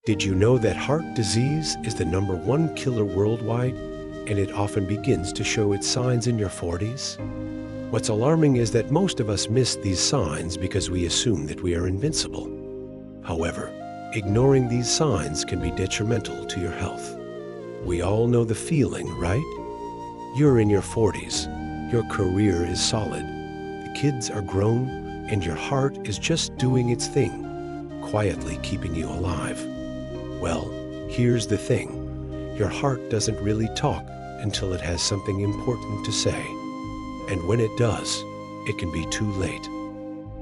Did you know that heart disease is the #1 killer worldwide, and it often begins to show its signs in your 40s? What's alarming is that most of us miss these signs because we assume that we are invincible. However, ignoring these signs can be detrimental to your health. We all know the feeling, right? You're in your 40s, your career is solid, the kids are grown, and your heart is just doing its thing, quietly keeping you alive. Well, here's the thing. Your heart doesn't really talk until it has something important to say. And when it does, it can be too late.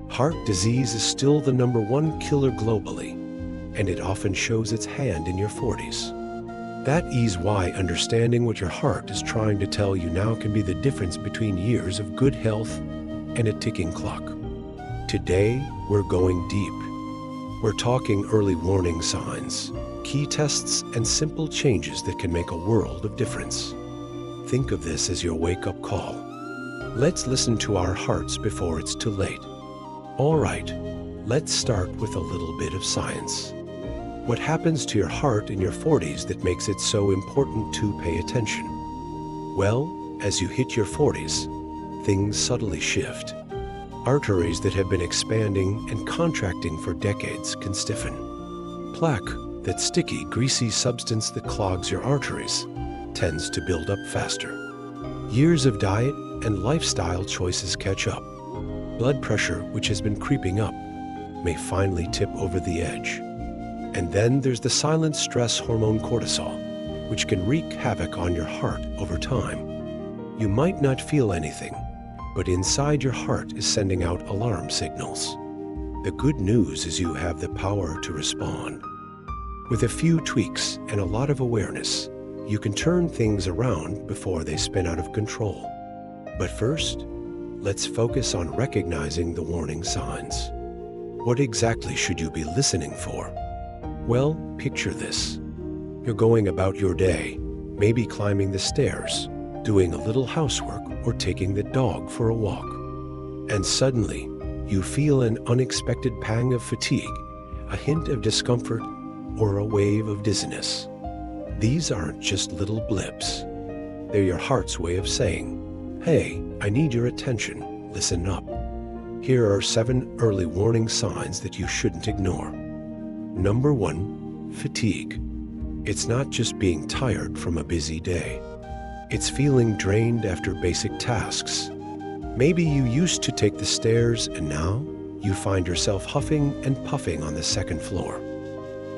Heart disease is still the #1 killer globally, and it often shows its hand in your 40s. That is why understanding what your heart is trying to tell you now can be the difference between years of good health and a ticking clock. Today, we're going deep. We're talking early warning signs, key tests, and simple changes that can make a world of difference. Think of this as your wake-up call. Let's listen to our hearts before it's too late. All right, let's start with a little bit of science. What happens to your heart in your 40s that makes it so important to pay attention? Well, as you hit your 40s, things subtly shift. Arteries that have been expanding and contracting for decades can stiffen. Plaque, that sticky, greasy substance that clogs your arteries, tends to build up faster. Years of diet and lifestyle choices catch up. Blood pressure, which has been creeping up, may finally tip over the edge. And then there's the silent stress hormone cortisol, which can wreak havoc on your heart over time. You might not feel anything, but inside your heart is sending out alarm signals. The good news is you have the power to respond. With a few tweaks and a lot of awareness, you can turn things around before they spin out of control. But first, let's focus on recognizing the warning signs. What exactly should you be listening for? Well, picture this. You're going about your day, maybe climbing the stairs, doing a little housework, or taking the dog for a walk. And suddenly, you feel an unexpected pang of fatigue, a hint of discomfort, or a wave of dizziness. These aren't just little blips. They're your heart's way of saying, "Hey, I need your attention. Listen up." Here are 7 early warning signs that you shouldn't ignore. #1, fatigue. It's not just being tired from a busy day. It's feeling drained after basic tasks. Maybe you used to take the stairs and now you find yourself huffing and puffing on the second floor.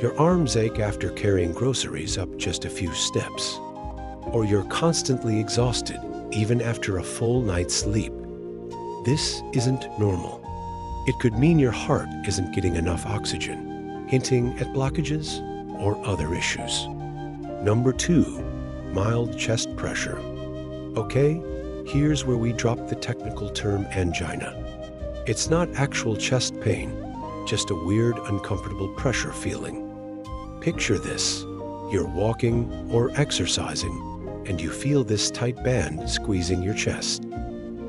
Your arms ache after carrying groceries up just a few steps. Or you're constantly exhausted even after a full night's sleep. This isn't normal. It could mean your heart isn't getting enough oxygen, hinting at blockages or other issues. #2, mild chest pressure. Okay, here's where we drop the technical term angina. It's not actual chest pain, just a weird, uncomfortable pressure feeling. Picture this. You're walking or exercising, and you feel this tight band squeezing your chest.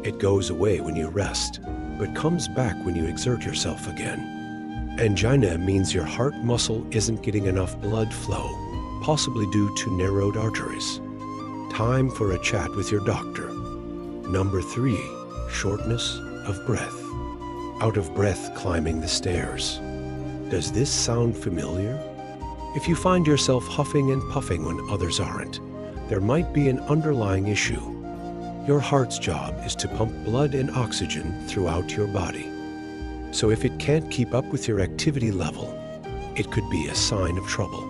It goes away when you rest, but comes back when you exert yourself again. Angina means your heart muscle isn't getting enough blood flow, possibly due to narrowed arteries. Time for a chat with your doctor. #3, shortness of breath. Out of breath climbing the stairs. Does this sound familiar? If you find yourself huffing and puffing when others aren't, there might be an underlying issue. Your heart's job is to pump blood and oxygen throughout your body. So if it can't keep up with your activity level, it could be a sign of trouble.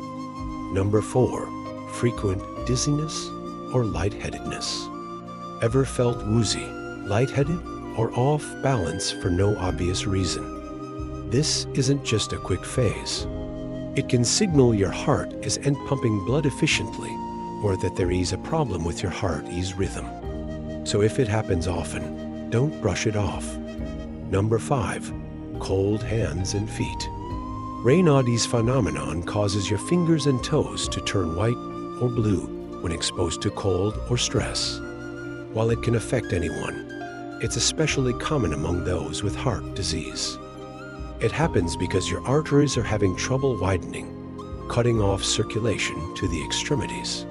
#4, frequent dizziness or lightheadedness. Ever felt woozy, lightheaded, or off balance for no obvious reason? This isn't just a quick phase. It can signal your heart isn't pumping blood efficiently, or that there is a problem with your heart's rhythm. So if it happens often, don't brush it off. #5, cold hands and feet. Raynaud's phenomenon causes your fingers and toes to turn white or blue when exposed to cold or stress. While it can affect anyone, it's especially common among those with heart disease. It happens because your arteries are having trouble widening. cutting off circulation to the extremities.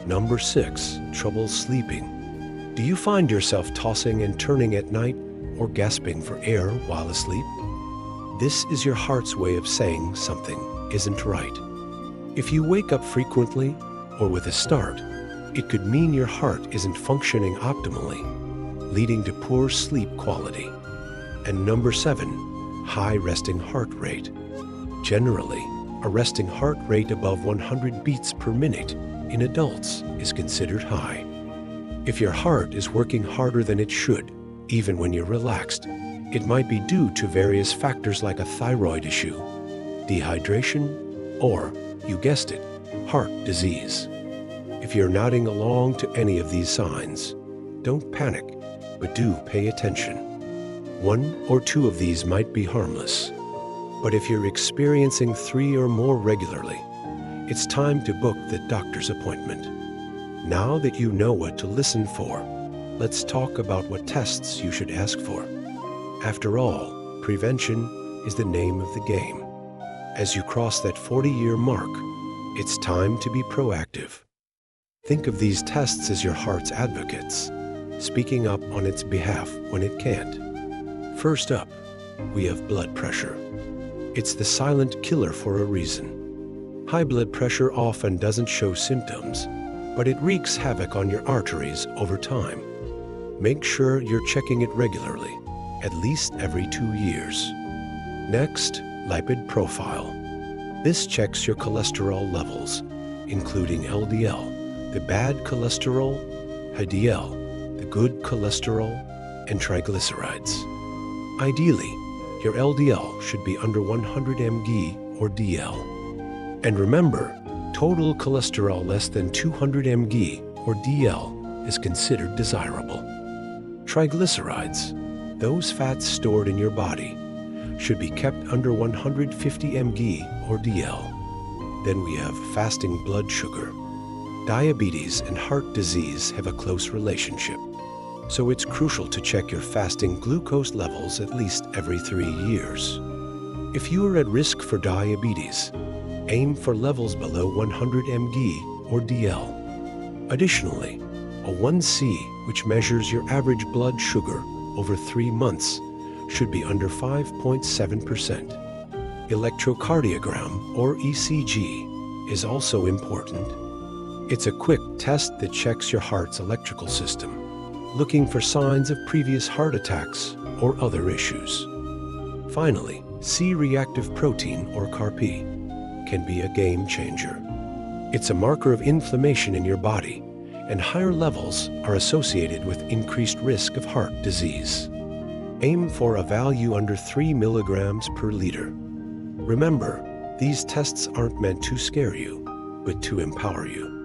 Number 6, trouble sleeping. Do you find yourself tossing and turning at night or gasping for air while asleep? This is your heart's way of saying something isn't right. If you wake up frequently or with a start, it could mean your heart isn't functioning optimally, leading to poor sleep quality. And number 7, high resting heart rate. Generally, a resting heart rate above 100 beats per minute in adults is considered high. If your heart is working harder than it should, even when you're relaxed, it might be due to various factors like a thyroid issue, dehydration, or, you guessed it, heart disease. If you're nodding along to any of these signs, don't panic, but do pay attention. 1 or 2 of these might be harmless, but if you're experiencing 3 or more regularly, it's time to book the doctor's appointment. Now that you know what to listen for, let's talk about what tests you should ask for. After all, prevention is the name of the game. As you cross that 40-year mark, it's time to be proactive. Think of these tests as your heart's advocates, speaking up on its behalf when it can't. First up, we have blood pressure. It's the silent killer for a reason. High blood pressure often doesn't show symptoms, but it wreaks havoc on your arteries over time. Make sure you're checking it regularly, at least every 2 years. Next, lipid profile. This checks your cholesterol levels, including LDL, the bad cholesterol, HDL, the good cholesterol, and triglycerides. Ideally, your LDL should be under 100 mg or DL. And remember, total cholesterol less than 200 mg or DL is considered desirable. Triglycerides, those fats stored in your body, should be kept under 150 mg or DL. Then we have fasting blood sugar. Diabetes and heart disease have a close relationship, so it's crucial to check your fasting glucose levels at least every 3 years. If you are at risk for diabetes, aim for levels below 100 mg or DL. Additionally, a 1C, which measures your average blood sugar over 3 months, should be under 5.7%. Electrocardiogram, or ECG, is also important. It's a quick test that checks your heart's electrical system, looking for signs of previous heart attacks or other issues. Finally, C-reactive protein, or CRP, can be a game changer. It's a marker of inflammation in your body, and higher levels are associated with increased risk of heart disease. Aim for a value under 3 milligrams per liter. Remember, these tests aren't meant to scare you, but to empower you.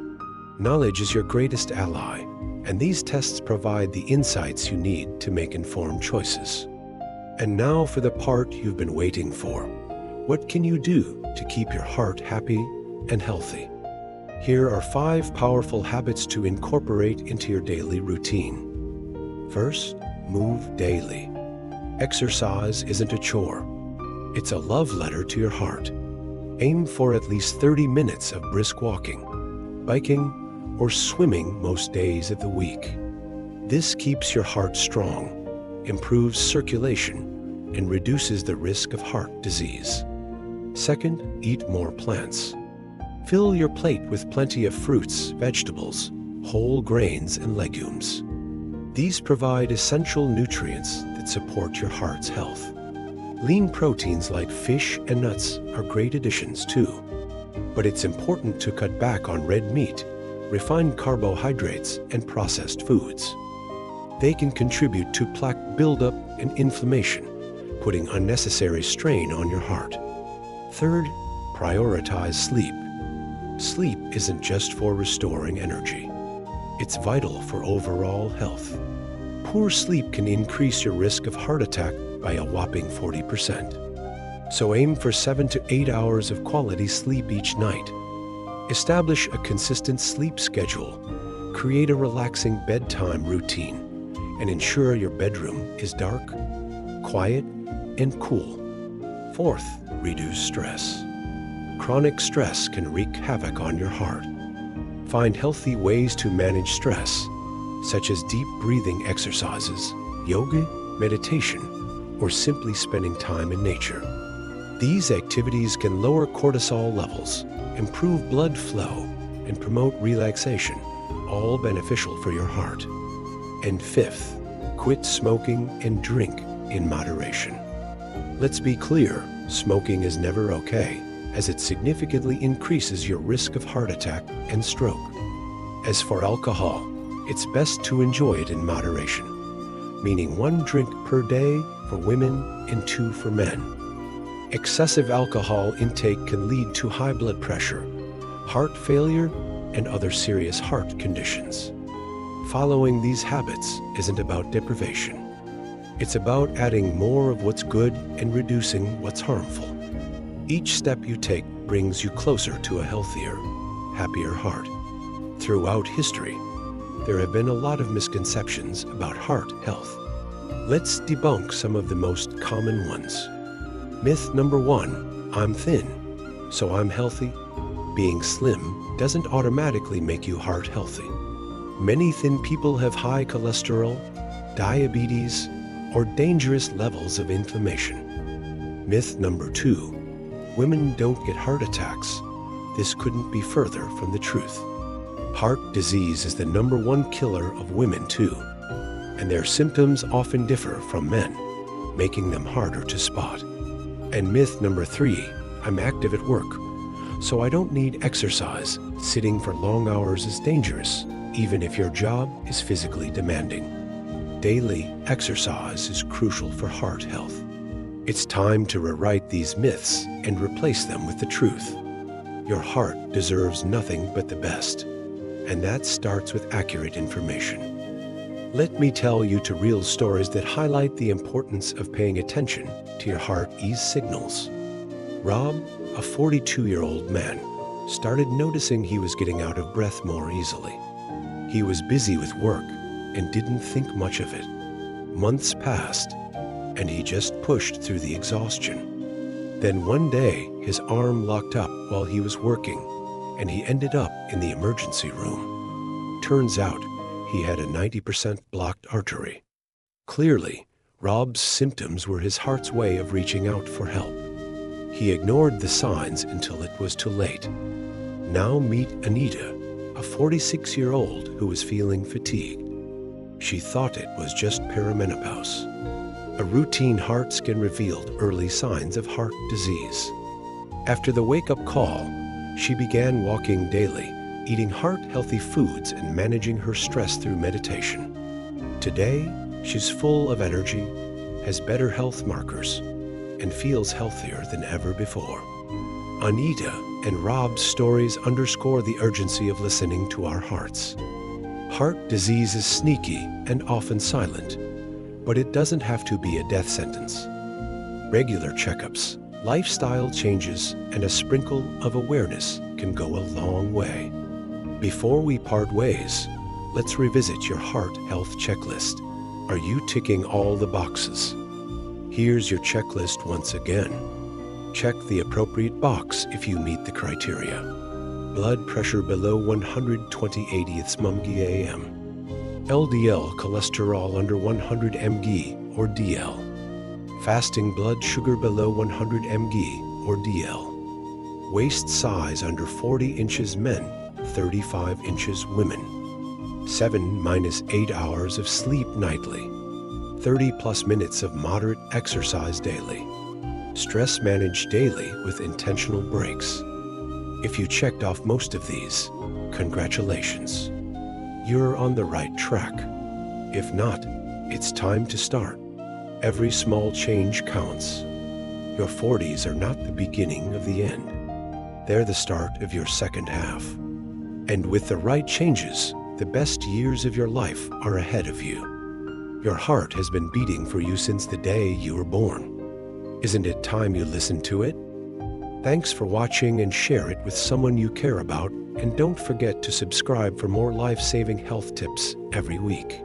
Knowledge is your greatest ally, and these tests provide the insights you need to make informed choices. And now for the part you've been waiting for. What can you do to keep your heart happy and healthy? Here are 5 powerful habits to incorporate into your daily routine. First, move daily. Exercise isn't a chore. It's a love letter to your heart. Aim for at least 30 minutes of brisk walking, biking, or swimming most days of the week. This keeps your heart strong, improves circulation, and reduces the risk of heart disease. Second, eat more plants. Fill your plate with plenty of fruits, vegetables, whole grains, and legumes. These provide essential nutrients that support your heart's health. Lean proteins like fish and nuts are great additions too, but it's important to cut back on red meat, refined carbohydrates, and processed foods. They can contribute to plaque buildup and inflammation, putting unnecessary strain on your heart. Third, prioritize sleep. Sleep isn't just for restoring energy. It's vital for overall health. Poor sleep can increase your risk of heart attack by a whopping 40%. So aim for 7 to 8 hours of quality sleep each night. Establish a consistent sleep schedule, create a relaxing bedtime routine, and ensure your bedroom is dark, quiet, and cool. Fourth, reduce stress. Chronic stress can wreak havoc on your heart. Find healthy ways to manage stress, such as deep breathing exercises, yoga, meditation, or simply spending time in nature. These activities can lower cortisol levels, improve blood flow, and promote relaxation, all beneficial for your heart. And fifth, quit smoking and drink in moderation. Let's be clear, smoking is never okay, as it significantly increases your risk of heart attack and stroke. As for alcohol, it's best to enjoy it in moderation, meaning 1 drink per day for women and 2 for men. Excessive alcohol intake can lead to high blood pressure, heart failure, and other serious heart conditions. Following these habits isn't about deprivation. It's about adding more of what's good and reducing what's harmful. Each step you take brings you closer to a healthier, happier heart. Throughout history, there have been a lot of misconceptions about heart health. Let's debunk some of the most common ones. Myth number 1, I'm thin, so I'm healthy. Being slim doesn't automatically make you heart healthy. Many thin people have high cholesterol, diabetes, or dangerous levels of inflammation. Myth number 2, women don't get heart attacks. This couldn't be further from the truth. Heart disease is the number 1 killer of women too, and their symptoms often differ from men, making them harder to spot. And myth number 3, I'm active at work, so I don't need exercise. Sitting for long hours is dangerous, even if your job is physically demanding. Daily exercise is crucial for heart health. It's time to rewrite these myths and replace them with the truth. Your heart deserves nothing but the best, and that starts with accurate information. Let me tell you 2 real stories that highlight the importance of paying attention to your heart's signals. Rob, a 42-year-old man, started noticing he was getting out of breath more easily. He was busy with work and didn't think much of it. Months passed, and he just pushed through the exhaustion. Then one day, his arm locked up while he was working, and he ended up in the emergency room. Turns out, he had a 90% blocked artery. Clearly, Rob's symptoms were his heart's way of reaching out for help. He ignored the signs until it was too late. Now meet Anita, a 46-year-old who was feeling fatigued. She thought it was just perimenopause. A routine heart scan revealed early signs of heart disease. After the wake-up call, she began walking daily, eating heart-healthy foods and managing her stress through meditation. Today, she's full of energy, has better health markers, and feels healthier than ever before. Anita and Rob's stories underscore the urgency of listening to our hearts. Heart disease is sneaky and often silent, but it doesn't have to be a death sentence. Regular checkups, lifestyle changes, and a sprinkle of awareness can go a long way. Before we part ways, let's revisit your heart health checklist. Are you ticking all the boxes? Here's your checklist once again. Check the appropriate box if you meet the criteria. Blood pressure below 120/80 mmHg. LDL cholesterol under 100 mg or DL. Fasting blood sugar below 100 mg or DL. Waist size under 40 inches men, 35 inches women. 7-8 hours of sleep nightly. 30+ minutes of moderate exercise daily. Stress managed daily with intentional breaks. If you checked off most of these, congratulations. You're on the right track. If not, it's time to start. Every small change counts. Your 40s are not the beginning of the end. They're the start of your second half. And with the right changes, the best years of your life are ahead of you. Your heart has been beating for you since the day you were born. Isn't it time you listened to it? Thanks for watching, and share it with someone you care about, and don't forget to subscribe for more life-saving health tips every week.